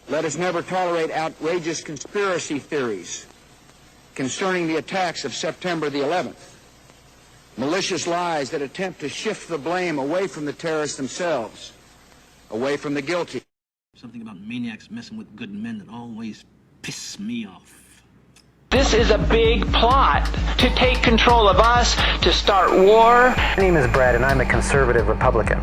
Let us never tolerate outrageous conspiracy theories concerning the attacks of September the 11th, malicious lies that attempt to shift the blame away from the terrorists themselves, away from the guilty. Something about maniacs messing with good men that always piss me off. This is a big plot to take control of us, to start war. My name is Brad, and I'm a conservative Republican.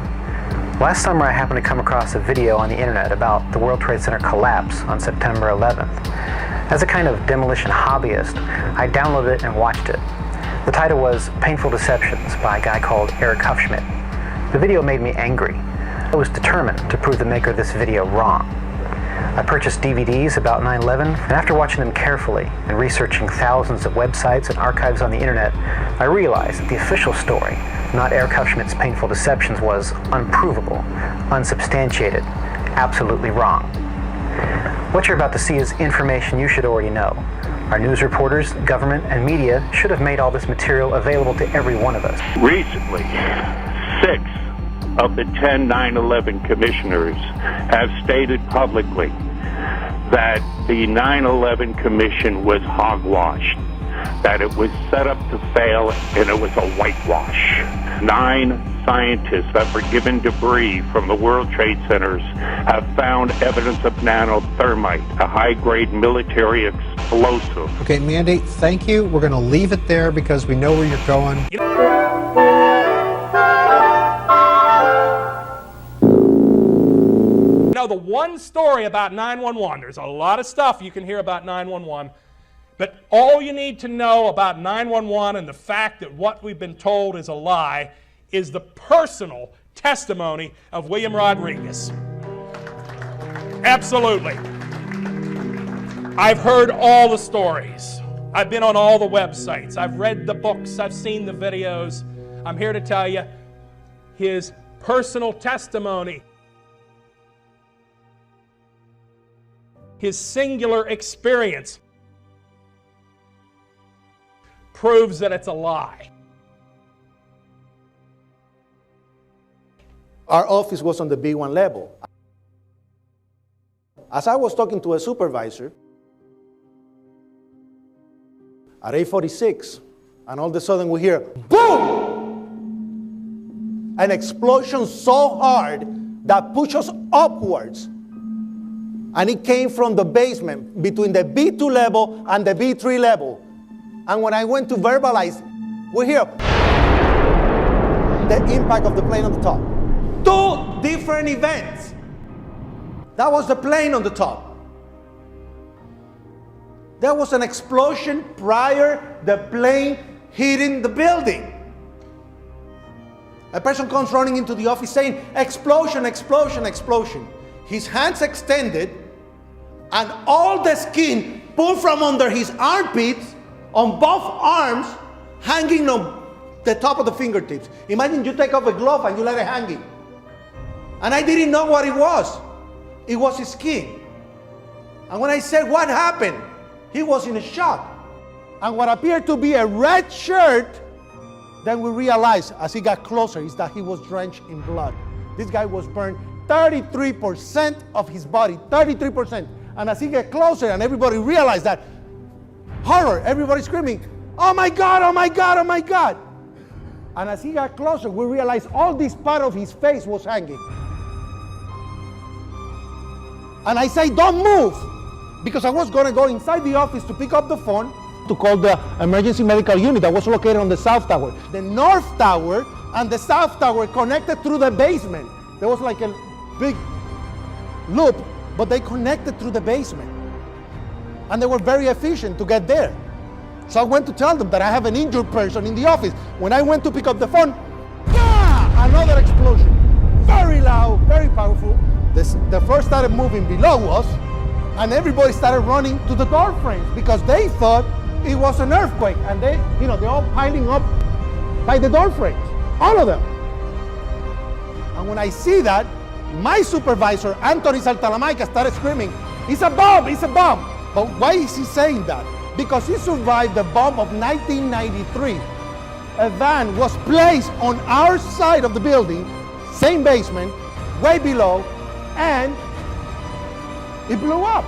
Last summer, I happened to come across a video on the internet about the World Trade Center collapse on September 11th. As a kind of demolition hobbyist, I downloaded it and watched it. The title was Painful Deceptions by a guy called Eric Hufschmidt. The video made me angry. I was determined to prove the maker of this video wrong. I purchased DVDs about 9/11, and after watching them carefully and researching thousands of websites and archives on the internet, I realized that the official story, not Eric Hufschmidt's Painful Deceptions, was unprovable, unsubstantiated, absolutely wrong. What you're about to see is information you should already know. Our news reporters, government, and media should have made all this material available to every one of us. Recently, 6 of the 10 9/11 commissioners have stated publicly that the 9/11 Commission was hogwashed, that it was set up to fail, and it was a whitewash. 9 scientists that were given debris from the World Trade Centers have found evidence of nanothermite, a high-grade military explosive. Okay, Mandate, thank you. We're going to leave it there because we know where you're going. Know the one story about 911, there's a lot of stuff you can hear about 911, but all you need to know about 911 and the fact that what we've been told is a lie is the personal testimony of William Rodriguez. Absolutely. I've heard all the stories. I've been on all the websites. I've read the books. I've seen the videos. I'm here to tell you his personal testimony, his singular experience, proves that it's a lie. Our office was on the B1 level. As I was talking to a supervisor at 8:46, and all of a sudden we hear, boom! An explosion so hard that pushed us upwards. And it came from the basement between the B2 level and the B3 level. And when I went to verbalize, we hear the impact of the plane on the top. 2 different events. That was the plane on the top. There was an explosion prior the plane hitting the building. A person comes running into the office saying, explosion, explosion, explosion. His hands extended, and all the skin pulled from under his armpits on both arms, hanging on the top of the fingertips. Imagine you take off a glove and you let it hanging. And I didn't know what it was. It was his skin. And when I said, what happened? He was in a shock. And what appeared to be a red shirt, then we realized as he got closer is that he was drenched in blood. This guy was burned 33% of his body, 33%. And as he got closer and everybody realized that, horror, everybody screaming, oh my God, oh my God, oh my God. And as he got closer, we realized all this part of his face was hanging. And I say, don't move, because I was going to go inside the office to pick up the phone to call the emergency medical unit that was located on the South Tower. The North Tower and the South Tower connected through the basement. There was like a big loop, but they connected through the basement. And they were very efficient to get there. So I went to tell them that I have an injured person in the office. When I went to pick up the phone, another explosion. Very loud, very powerful. The floor started moving below us, and everybody started running to the door frames because they thought it was an earthquake. And they're all piling up by the door frames, all of them. And when I see that, my supervisor, Anthony Saltalamaica, started screaming, it's a bomb, it's a bomb. But why is he saying that? Because he survived the bomb of 1993. A van was placed on our side of the building, same basement, way below, and It blew up.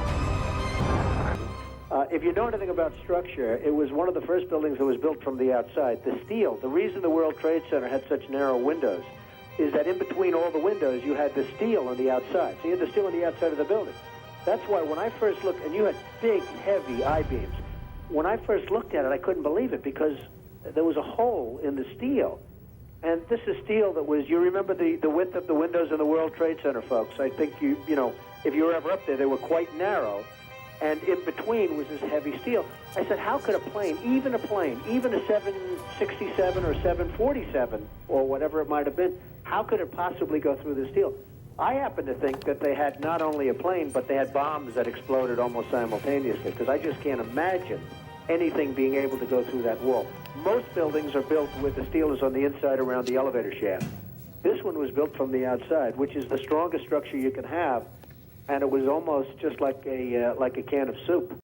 If you know anything about structure, it was one of the first buildings that was built from the outside. The steel, the reason the World Trade Center had such narrow windows is that in between all the windows, you had the steel on the outside. So you had the steel on the outside of the building. That's why when I first looked, and you had big, heavy I-beams. When I first looked at it, I couldn't believe it because there was a hole in the steel. And this is steel that was, you remember the width of the windows in the World Trade Center, folks. I think you know, if you were ever up there, they were quite narrow. And in between was this heavy steel. I said, how could a plane, even a 767 or 747 or whatever it might have been, how could it possibly go through the steel? I happen to think that they had not only a plane, but they had bombs that exploded almost simultaneously, because I just can't imagine anything being able to go through that wall. Most buildings are built with the steel is on the inside around the elevator shaft. This one was built from the outside, which is the strongest structure you can have, and it was almost just like a can of soup.